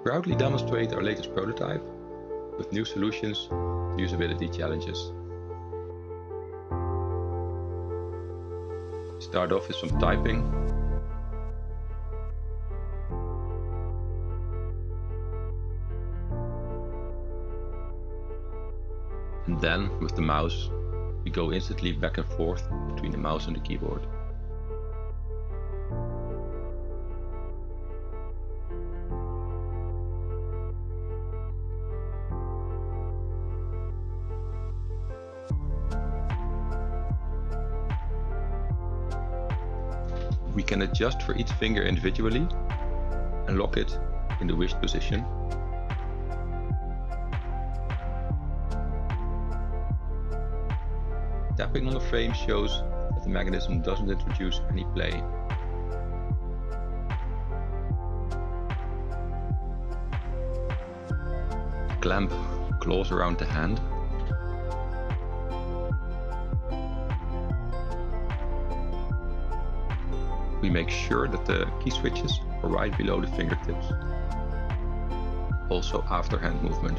proudly demonstrate our latest prototype with new solutions to usability challenges. Start off with some typing. And then with the mouse, we go instantly back and forth between the mouse and the keyboard. We can adjust for each finger individually and lock it in the wished position. Tapping on the frame shows that the mechanism doesn't introduce any play. The clamp claws around the hand. We make sure that the key switches are right below the fingertips, also after hand movement.